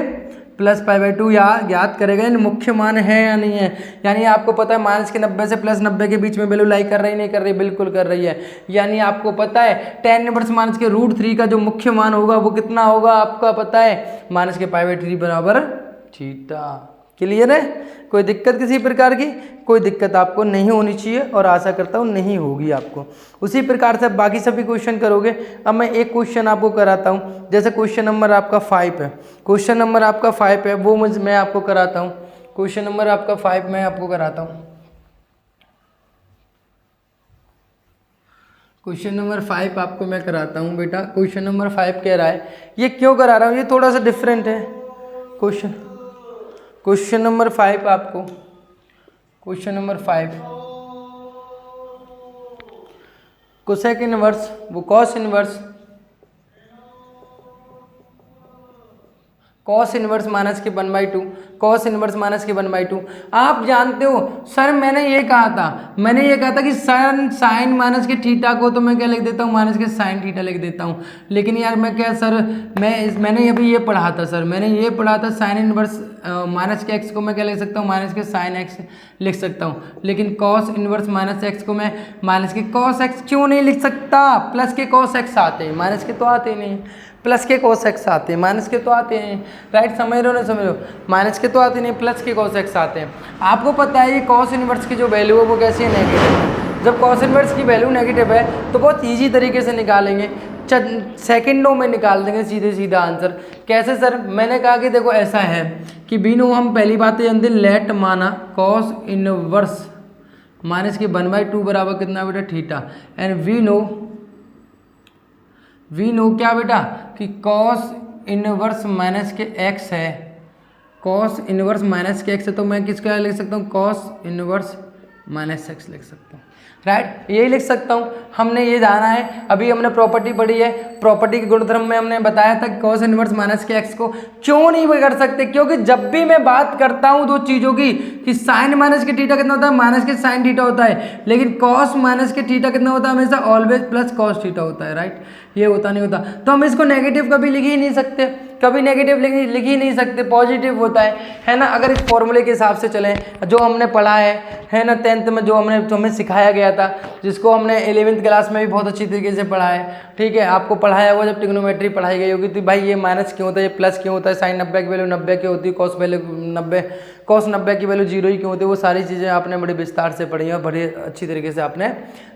प्लस π/2 याद करेगा, यानी मुख्य मान है या नहीं है? यानी आपको पता है माइनस के 90 से प्लस 90 के बीच में वैल्यू लाई कर रही नहीं कर रही? बिल्कुल कर रही है। यानी आपको पता है tan इनवर्स माइनस के √3 का जो मुख्य मान होगा वो कितना होगा? आपका पता है माइनस के π/3 बराबर थीटा। क्लियर है? कोई दिक्कत किसी प्रकार की? कोई दिक्कत आपको नहीं होनी चाहिए और आशा करता हूँ नहीं होगी आपको। उसी प्रकार से बाकी सभी क्वेश्चन करोगे। अब मैं एक क्वेश्चन आपको कराता हूँ, जैसे क्वेश्चन नंबर आपका 5 है, क्वेश्चन नंबर आपका 5 है वो मैं आपको कराता हूँ। क्वेश्चन नंबर आपका 5 मैं आपको कराता हूँ। क्वेश्चन नंबर 5 आपको मैं कराता हूँ बेटा। क्वेश्चन नंबर 5 कह रहा है, ये क्यों करा रहा हूँ? ये थोड़ा सा डिफरेंट है क्वेश्चन नंबर 5 आपको, क्वेश्चन नंबर 5 कोसेक इनवर्स वो कॉस इनवर्स माइनस के 1/2, कॉस इनवर्स माइनस के 1/2। आप जानते हो सर मैंने ये कहा था कि साइन माइनस के थीटा को तो मैं क्या लिख देता हूँ? माइनस के साइन थीटा लिख देता हूँ। लेकिन यार मैं क्या सर मैंने अभी ये पढ़ा था सर, मैंने ये पढ़ा था साइन इनवर्स माइनस के एक्स को मैं क्या लिख सकता हूँ? माइनस के साइन एक्स लिख सकता हूँ। लेकिन कॉस इनवर्स माइनस एक्स को मैं माइनस के कॉस एक्स क्यों नहीं लिख सकता? प्लस के कॉस एक्स आते हैं, माइनस के तो आते नहीं। प्लस के कॉस एक्स आते हैं, माइनस के तो आते हैं, राइट? समझ रहे हो ना? समझ रहे हो? माइनस के तो आते नहीं, प्लस के कॉस एक्स आते हैं। आपको पता है ये कॉस इनवर्स की जो वैल्यू है वो कैसी है? नेगेटिव है। जब कॉस इनवर्स की वैल्यू नेगेटिव है तो बहुत ईजी तरीके से निकालेंगे, सेकंडों में निकाल देंगे सीधा आंसर। कैसे सर? मैंने कहा कि देखो ऐसा है कि वी नो, हम पहली बात जानते लेट माना कॉस इनवर्स माइनस के 1/2 बराबर कितना बेटा? थीटा। एंड वी नो क्या बेटा? कि कॉस इनवर्स माइनस के एक्स है, कॉस इनवर्स माइनस के एक्स है, तो मैं किसका लिख सकता हूँ? कॉस इनवर्स माइनस एक्स लिख सकता हूँ, राइट? यही लिख सकता हूँ। हमने ये जाना है, अभी हमने प्रॉपर्टी पढ़ी है, प्रॉपर्टी के गुणधर्म में हमने बताया था कि कॉस इनवर्स माइनस के एक्स को क्यों नहीं कर सकते? क्योंकि जब भी मैं बात करता हूँ दो चीज़ों की कि साइन माइनस के थीटा कितना होता है? माइनस के साइन थीटा होता है, लेकिन कॉस माइनस के थीटा कितना होता है? हमेशा ऑलवेज प्लस कॉस थीटा होता है, राइट? ये होता नहीं होता, तो हम इसको नेगेटिव कभी लिख ही नहीं सकते, कभी नेगेटिव लिख ही नहीं सकते, पॉजिटिव होता है ना? अगर इस फॉर्मूले के हिसाब से चलें जो हमने पढ़ा है ना 10th में, जो हमें सिखाया गया था, जिसको हमने 11th क्लास में भी बहुत अच्छी तरीके से पढ़ा है, ठीक है? आपको पढ़ाया हुआ जब ट्रिग्नोमेट्री पढ़ाई गई होगी तो भाई ये माइनस क्यों होता है, ये प्लस क्यों होता है, साइन 90 की वैल्यू 90 की होती है, कॉस वैल्यू कॉस 90 की वैल्यू 0 ही क्यों होती है, वो सारी चीज़ें आपने बड़े विस्तार से पढ़ी हैं, बड़े अच्छी तरीके से आपने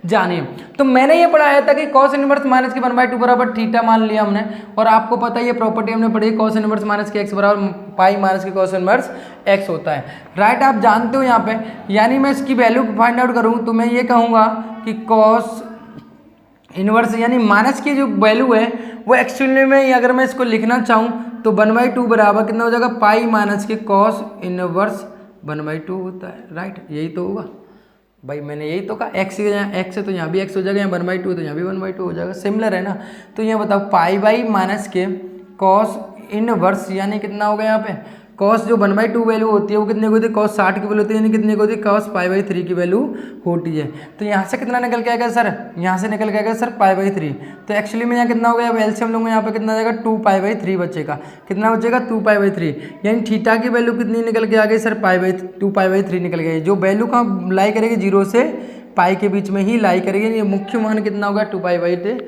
जानी है। तो मैंने ये पढ़ाया था कि कॉस इनवर्स माइनस के 1/2 बराबर थीटा मान लिया हमने, और आपको पता है ये प्रॉपर्टी हमने पढ़ी, कॉस इनवर्स माइनस के एक्स बराबर पाई माइनस के कॉस इनवर्स एक्स होता है, राइट। आप जानते हो यहाँ पे, यानी मैं इसकी वैल्यू फाइंड आउट करूँ तो मैं ये कहूँगा कि कॉस इनवर्स यानी माइनस की जो वैल्यू है वो एक्चुअली में अगर मैं इसको लिखना चाहूँ तो 1/2 बराबर कितना हो जाएगा, पाई माइनस के कॉस इनवर्स 1/2 होता है, राइट। यही तो होगा भाई, मैंने यही तो कहा, एक्स यहाँ एक्स है तो यहाँ भी एक्स हो जाएगा, यहाँ 1/2 तो यहाँ भी 1/2 हो जाएगा, सिमिलर है ना। तो यहाँ बताओ पाई बाई माइनस के कॉस इनवर्स यानी कितना हो गया यहाँ पे, कॉस जो 1/2 वैल्यू होती है वो कितने को होती है, कॉस 60 की वैल्यू होती है, यानी कितने को होती है, कॉस पाई/3 की वैल्यू होती है। तो यहाँ से कितना निकल के आएगा सर, यहाँ से निकल के आएगा सर पाई/3, तो एक्चुअली में यहाँ कितना हो गया, अब एलसीएम लूंगा यहाँ पे कितना आ जाएगा 2 पाई/3 बचेगा, कितना बचेगा 2 पाई/3, यानी थीटा की वैल्यू कितनी निकल के आ गई सर 2 पाई/3 निकल गई, जो वैल्यू कहाँ लाई करेगी 0 से पाई के बीच में ही लाई करेगी, ये मुख्य मान कितना होगा 2 पाई/3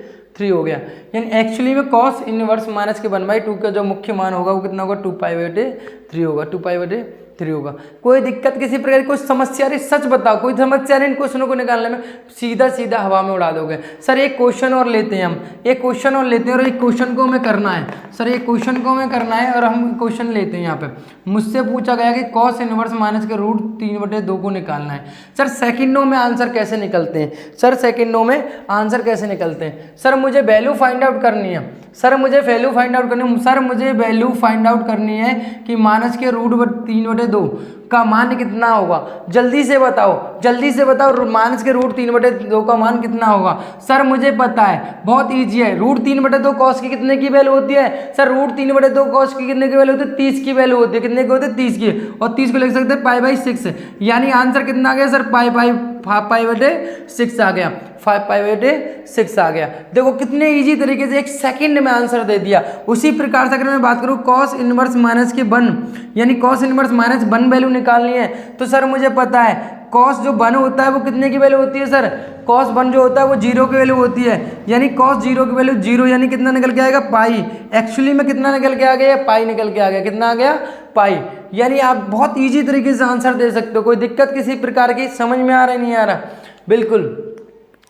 हो गया। यानी एक्चुअली में कॉस इनवर्स माइनस के 1/2 का जो मुख्य मान होगा वो कितना होगा 2 पाई/3 होगा, 2 पाई/3 होगा। कोई दिक्कत किसी प्रकार की कोई समस्या नहीं, सच बताओ कोई समस्या नहीं इन क्वेश्चनों को निकालने में, सीधा सीधा हवा में उड़ा दोगे। सर एक क्वेश्चन और लेते हैं हम, एक क्वेश्चन और लेते हैं, और एक क्वेश्चन को हमें करना है सर, एक क्वेश्चन को हमें करना है और हम क्वेश्चन लेते हैं। यहाँ पे मुझसे पूछा गया कि कॉस इनवर्स माइनस के √3/2 को निकालना है। सर सेकंडों में आंसर कैसे निकलते हैं, सर सेकंडों में आंसर कैसे निकलते हैं, सर मुझे वैल्यू फाइंड आउट करनी है, सर मुझे वैल्यू फाइंड आउट करनी है, सर मुझे वैल्यू फाइंड आउट करनी है कि माइनस के √3/2 का मान कितना होगा, जल्दी से बताओ, जल्दी से बताओ, माइनस के √3/2 का मान कितना होगा। सर मुझे पता है, बहुत ईजी है, √3/2 कॉस की कितने की वैल्यू होती है, सर √3/2 कॉस की कितने की वैल्यू होती है, 30 की वैल्यू होती है, कितने की होती है 30 की, और 30 को लिख सकते हैं पाई/6, यानी आंसर कितना आ गया सर पाई/6 आ गया, 5 पाई/6 आ गया। देखो कितने इजी तरीके से एक सेकंड में आंसर दे दिया। उसी प्रकार से अगर मैं बात करूं कॉस इनवर्स माइनस के 1 यानी कॉस इनवर्स माइनस 1 वैल्यू निकालनी है, तो सर मुझे पता है कॉस जो 1 होता है वो कितने की वैल्यू होती है सर, कॉस 1 जो होता है वो 0 की वैल्यू होती है, यानी कॉस 0 की वैल्यू 0, यानी कितना निकल के आएगा पाई, एक्चुअली में कितना निकल के आ गया, पाई निकल के आ गया, कितना आ गया पाई। यानी आप बहुत ईजी तरीके से आंसर दे सकते हो, कोई दिक्कत किसी प्रकार की, समझ में आ रहा है नहीं आ रहा, बिल्कुल।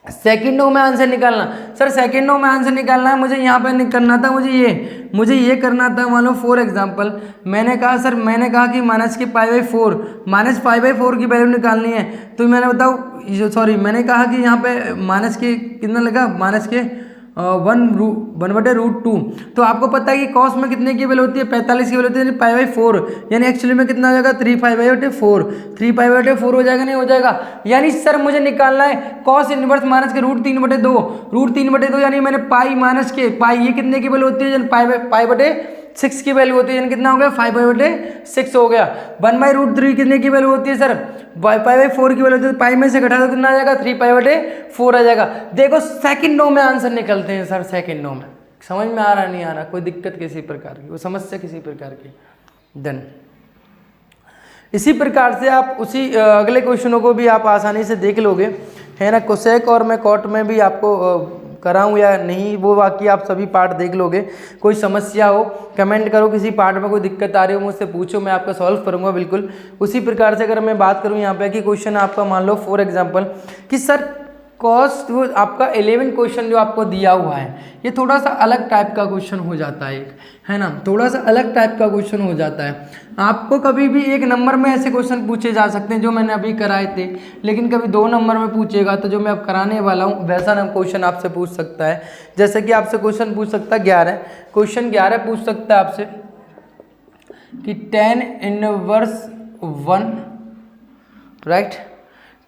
सेकंडों में आंसर निकालना, सर सेकंडों में आंसर निकालना है, मुझे यहाँ पे करना था, मुझे ये करना था। मान लो फॉर एग्जांपल मैंने कहा सर, मैंने कहा कि माइनस के पाई/4 की वैल्यू निकालनी है, तो मैंने बताओ सॉरी मैंने कहा कि यहाँ पे माइनस के कितना लगा, माइनस के 1/√2, तो आपको पता है कि कॉस में कितने की वैल्यू होती है 45 की वैल्यू होती है, यानी पाई/4, यानी एक्चुअली में कितना हो जाएगा 3 पाई/4 हो जाएगा, नहीं हो जाएगा। यानी सर मुझे निकालना है कॉस इनवर्स माइनस के √3/2 यानी मैंने पाई माइनस के पाई, ये कितने की वैल्यू होती है, पाई/6 की वैल्यू होती है, यानी कितना हो गया 5/6 हो गया। 1/√3 कितने की वैल्यू होती है सर, पाई/4 की वैल्यू होती है, पाई में से घटा दो कितना आ जाएगा 3 पाई/4 आ जाएगा। देखो सेकंडों में आंसर निकलते हैं सर, सेकंडों में। समझ में आ रहा नहीं आ रहा, कोई दिक्कत किसी प्रकार की, कोई समस्या किसी प्रकार की, देन इसी प्रकार से आप उसी अगले क्वेश्चनों को भी आप आसानी से देख लोगे, है ना। कोसेक और मैं कॉट में भी आपको कराऊं या नहीं, वो बाकी आप सभी पार्ट देख लोगे। कोई समस्या हो कमेंट करो, किसी पार्ट में कोई दिक्कत आ रही हो मुझसे पूछो, मैं आपका सॉल्व करूंगा बिल्कुल। उसी प्रकार से अगर मैं बात करूं यहाँ पे कि क्वेश्चन आपका मान लो फॉर एग्जांपल कि सर कॉस जो आपका 11 क्वेश्चन जो आपको दिया हुआ है, ये थोड़ा सा अलग टाइप का क्वेश्चन हो जाता है, है ना, थोड़ा सा अलग टाइप का क्वेश्चन हो जाता है। आपको कभी भी 1 नंबर में ऐसे क्वेश्चन पूछे जा सकते हैं जो मैंने अभी कराए थे, लेकिन कभी 2 नंबर में पूछेगा तो जो मैं अब कराने वाला हूँ वैसा क्वेश्चन आपसे पूछ सकता है। जैसे कि आपसे क्वेश्चन पूछ सकता है 11, क्वेश्चन 11 पूछ सकता है आपसे कि tan inverse 1, right,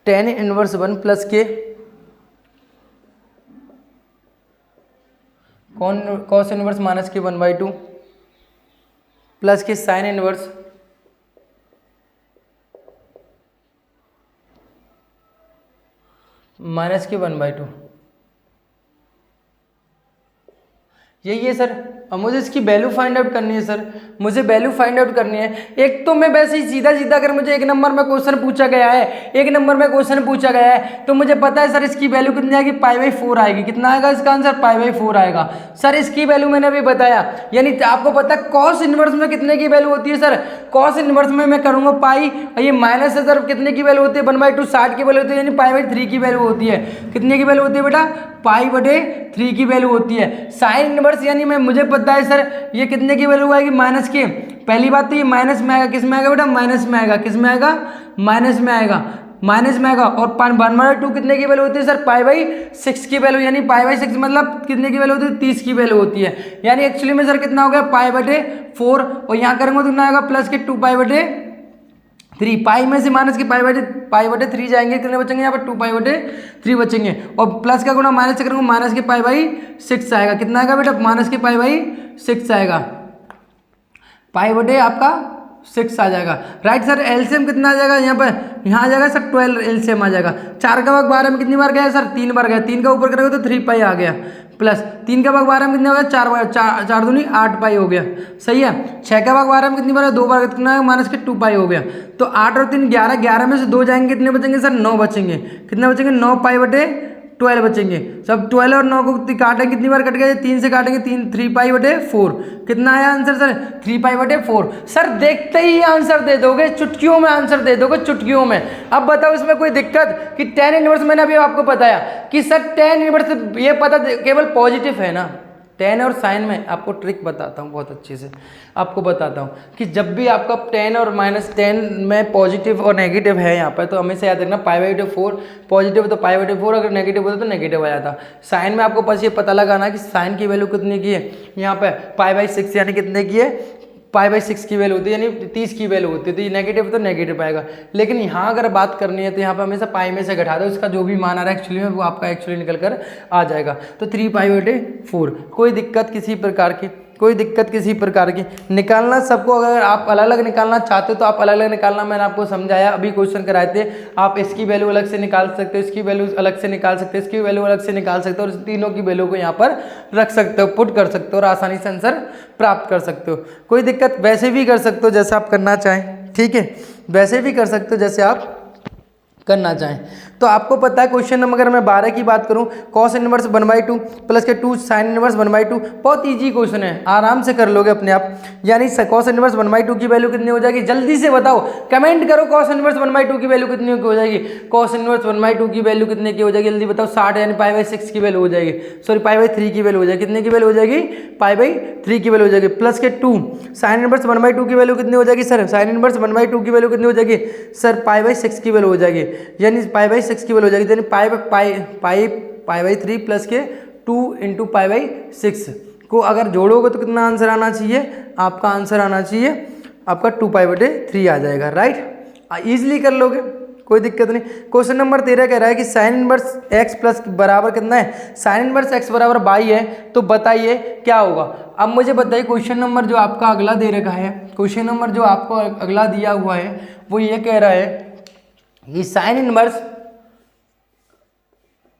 tan inverse 1 plus के कॉस इनवर्स माइनस के 1/2 प्लस के साइन इनवर्स माइनस के 1/2, यही है सर। और मुझे इसकी वैल्यू फाइंड आउट करनी है सर, मुझे वैल्यू फाइंड आउट करनी है। एक तो मैं वैसे ही सीधा सीधा अगर मुझे 1 नंबर में क्वेश्चन पूछा गया है, 1 नंबर में क्वेश्चन पूछा गया है, तो मुझे पता है सर इसकी वैल्यू कितनी आएगी, π/4 आएगी। कितना आएगा इसका आंसर, π/4 आएगा। सर इसकी वैल्यू मैंने अभी बताया, यानी आपको पता है कॉस इनवर्स में कितने की वैल्यू होती है सर, कॉस इनवर्स में मैं करूंगा पाई, और ये माइनस है सर कितने की वैल्यू होती है, 1/2 60 की वैल्यू होती है, यानी π/3 की वैल्यू होती है। कितने की वैल्यू होती है बेटा, π/3 की वैल्यू होती है। साइन इनवर्स यानी मुझे पता है सर ये कितने की वैल्यू आएगी, माइनस की। पहली बात तो ये माइनस में आएगा, किस में आएगा बेटा, माइनस में आएगा। किस में आएगा, माइनस में आएगा, माइनस में आएगा। और 1/2 कितने की वैल्यू होती है सर, π/6 की वैल्यू, यानी π/6 मतलब कितने की वैल्यू होती है, 30 की वैल्यू होती है। यानी एक्चुअली में सर कितना हो गया, π/4, और यहाँ करेंगे तो कितना आएगा, प्लस के 2π/3, पाई में से माइनस के π/3 जाएंगे, कितने बचेंगे यहाँ पर, 2π/3 बचेंगे। और प्लस का गुणा माइनस से करेंगे, माइनस के π/6 आएगा। कितना आएगा बेटा, माइनस के π/6 आएगा, π/, आपका 6 आ जाएगा। राइट सर, एलसीएम कितना आ जाएगा यहाँ पर, यहाँ आ जाएगा सर 12 एलसीएम आ जाएगा। 4 का भाग 12 में कितनी बार गया सर, 3 बार गया। 3 का ऊपर करोगे तो 3π आ गया, प्लस 3 का भाग 12 में कितने हो गया, 4 बार, 4 दूनी 8π हो गया। सही है। 6 का भाग 12 में कितनी बार है, 2 बार, कितना माइनस के 2π हो गया। तो 8 और 3 11, 11 में से 2 जाएंगे, कितने बचेंगे सर, 9 बचेंगे। कितने बचेंगे, 9π/12 बचेंगे। सब 12 और 9 को काटेंगे, कितनी बार कट गया, 3 से काटेंगे, 3π/4। कितना आया आंसर सर, 3π/4। सर देखते ही आंसर दे दोगे, चुटकियों में आंसर दे दोगे, चुटकियों में। अब बताओ इसमें कोई दिक्कत कि tan इनवर्स, मैंने अभी आपको बताया कि सर tan इनवर्स ये पता केवल पॉजिटिव है ना। tan और साइन में आपको ट्रिक बताता हूँ बहुत अच्छे से, आपको बताता हूँ कि जब भी आपका tan और -tan में पॉजिटिव और नेगेटिव है यहाँ पर, तो हमेशा याद रखना π/4 पॉजिटिव तो π/4, अगर नेगेटिव होता तो नेगेटिव आ जाता। साइन में आपको बस ये पता लगाना कि साइन की वैल्यू कितने की है, यहाँ पे π/6 यानी कितने की है, π/6 की वैल्यू होती है, यानी 30 की वैल्यू होती है। तो ये नेगेटिव तो नेगेटिव आएगा। लेकिन यहाँ अगर बात करनी है तो यहाँ पर हमेशा पाई में से घटा दो, इसका जो भी मान आ रहा है एक्चुअली में वो आपका एक्चुअली निकल कर आ जाएगा। तो 3π/4, कोई दिक्कत किसी प्रकार की, कोई दिक्कत किसी प्रकार की। निकालना सबको, अगर आप अलग अलग निकालना चाहते हो तो आप अलग अलग निकालना, मैंने आपको समझाया, अभी क्वेश्चन कराए थे। आप इसकी वैल्यू अलग से निकाल सकते हो, इसकी वैल्यू अलग से निकाल सकते हो, इसकी वैल्यू अलग से निकाल सकते हो, और तीनों की वैल्यू को यहाँ पर रख सकते हो, पुट कर सकते हो, और आसानी से आंसर प्राप्त कर सकते हो। कोई दिक्कत, वैसे भी कर सकते हो जैसे आप करना चाहें, ठीक है, वैसे भी कर सकते हो जैसे आप करना चाहें। तो आपको पता है क्वेश्चन नंबर, अगर मैं 12 की बात करूं, cos इनवर्स 1/2 प्लस के 2 sin इनवर्स 1/2, बहुत इजी क्वेश्चन है, आराम से कर लोगे अपने आप। यानी cos इनवर्स 1/2 की वैल्यू कितनी हो जाएगी, जल्दी से बताओ, कमेंट करो, cos इनवर्स 1/2 की वैल्यू कितनी हो जाएगी, cos इनवर्स 1/2 की वैल्यू कितने की हो जाएगी, जल्दी बताओ। 60 यानी π/6 की वैल्यू हो जाएगी, सॉरी π/3 की वैल्यू हो जाएगी। कितने की वैल्यू हो जाएगी, π/3 की वैल्यू हो जाएगी, प्लस के 2 sin इनवर्स 1/2 की वैल्यू कितनी हो जाएगी सर, sin इनवर्स 1/2 की वैल्यू कितनी हो जाएगी सर, π/6 की वैल्यू हो जाएगी, यानी π/6 की वैल्यू हो जाएगी, यानी π/3 प्लस के 2 × π/6 को अगर जोड़ोगे तो कितना आंसर आना चाहिए, आपका आंसर आना चाहिए आपका 2π/3 आ जाएगा। राइट, इजीली कर लोगे, कोई दिक्कत नहीं। क्वेश्चन नंबर 13 कह रहा है कि साइन इनवर्स x प्लस बराबर कितना है, साइन इनवर्स x बराबर 22 है, तो बताइए क्या होगा। अब मुझे बताइए क्वेश्चन नंबर जो आपका अगला दे रखा है, क्वेश्चन नंबर जो आपको अगला दिया हुआ है वो ये कह रहा है कि साइन इनवर्स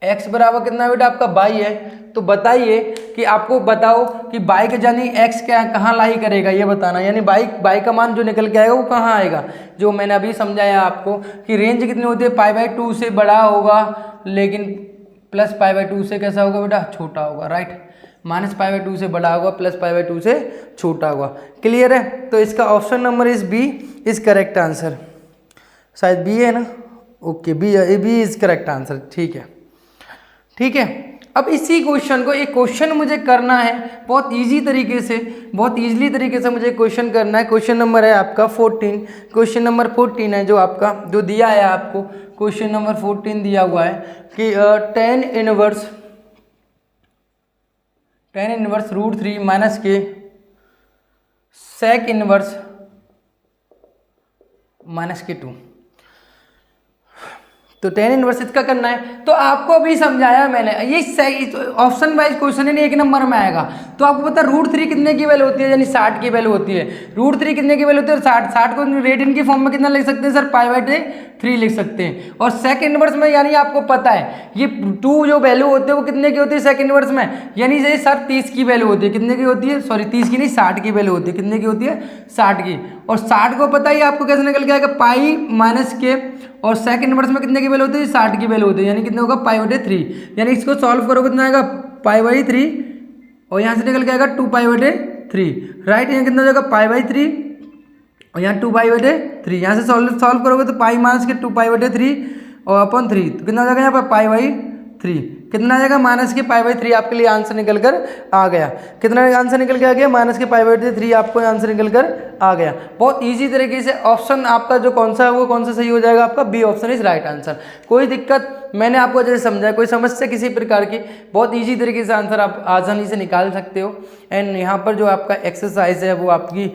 x बराबर कितना है बेटा, आपका 22 है। तो बताइए कि आपको बताओ कि बाई का यानी x क्या कहाँ लाई करेगा, ये बताना। यानी बाई का मान जो निकल के आएगा वो कहाँ आएगा, जो मैंने अभी समझाया आपको कि रेंज कितनी होती है, π/2 से बड़ा होगा, लेकिन प्लस π/2 से कैसा होगा बेटा, छोटा होगा। राइट, -π/2 से बड़ा होगा, प्लस π/2 से छोटा होगा। क्लियर है। तो इसका option number is B is correct answer, शायद बी है ना, okay, B is correct answer. ठीक है, ठीक है। अब इसी क्वेश्चन को, एक क्वेश्चन मुझे करना है बहुत इजी तरीके से, बहुत इजीली तरीके से मुझे क्वेश्चन करना है। क्वेश्चन नंबर है आपका 14, क्वेश्चन नंबर 14 है जो आपका जो दिया है आपको, क्वेश्चन नंबर 14 दिया हुआ है कि tan इनवर्स √3 माइनस के sec इनवर्स -2। तो tan इनवर्स इसका करना है। तो आपको अभी समझाया मैंने, ये ऑप्शन वाइज क्वेश्चन है, नहीं 1 नंबर में आएगा। तो आपको पता है √3 कितने की वैल्यू होती है, यानी 60 की वैल्यू होती है। √3 कितने की वैल्यू होती है, 60 को रेडियन की फॉर्म में कितना लिख सकते हैं सर, π/3 लिख सकते हैं। और सेकंड इनवर्स में यानी आपको पता है ये 2 जो वैल्यू होते हैं वो कितने की होती है सेकंड इनवर्स में, यानी जैसे सर 30 की वैल्यू होती है, कितने की होती है, सॉरी 30 की नहीं 60 की वैल्यू होती है, कितने की होती है 60 की। और 60 को पता ही आपको कैसे निकल के आएगा, π-k, और सेकंड इनवर्स में कितने की वैल्यू होती है, 60 की वैल्यू होती है, यानी कितना होगा π/3, यानी इसको सॉल्व करोगे कितना आएगा π/3, और यहाँ से निकल के आएगा 2π/3, राइट। यहाँ कितना हो जाएगा π/3, और यहाँ 2π/3, यहाँ से सॉल्व करोगे तो π-2π/3 और अपॉन 3, तो कितना हो जाएगा यहाँ पर π/3, कितना आ जाएगा -के π/3, आपके लिए आंसर निकल कर आ गया। कितना आंसर निकल के आ गया, -के π/3 आपको आंसर निकल कर आ गया। बहुत इजी तरीके से ऑप्शन आपका जो कौन सा है वो कौन सा सही हो जाएगा, आपका B option is right answer. कोई दिक्कत, मैंने आपको जैसे समझाया, कोई समस्या किसी प्रकार की, बहुत ईजी तरीके से आंसर आप आसानी से निकाल सकते हो। एंड यहाँ पर जो आपका एक्सरसाइज है वो आपकी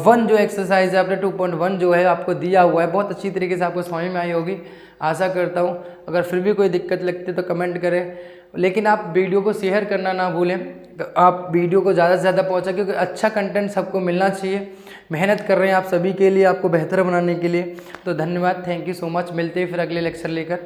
1 जो एक्सरसाइज है आपने 2.1 जो है आपको दिया हुआ है, बहुत अच्छी तरीके से आपको समझ में आई होगी, आशा करता हूँ। अगर फिर भी कोई दिक्कत लगती है तो कमेंट करें, लेकिन आप वीडियो को शेयर करना ना भूलें, आप वीडियो को ज़्यादा से ज़्यादा पहुँचा, क्योंकि अच्छा कंटेंट सबको मिलना चाहिए। मेहनत कर रहे हैं आप सभी के लिए, आपको बेहतर बनाने के लिए। तो धन्यवाद, थैंक यू सो मच। मिलते हैं फिर अगले लेक्चर लेकर।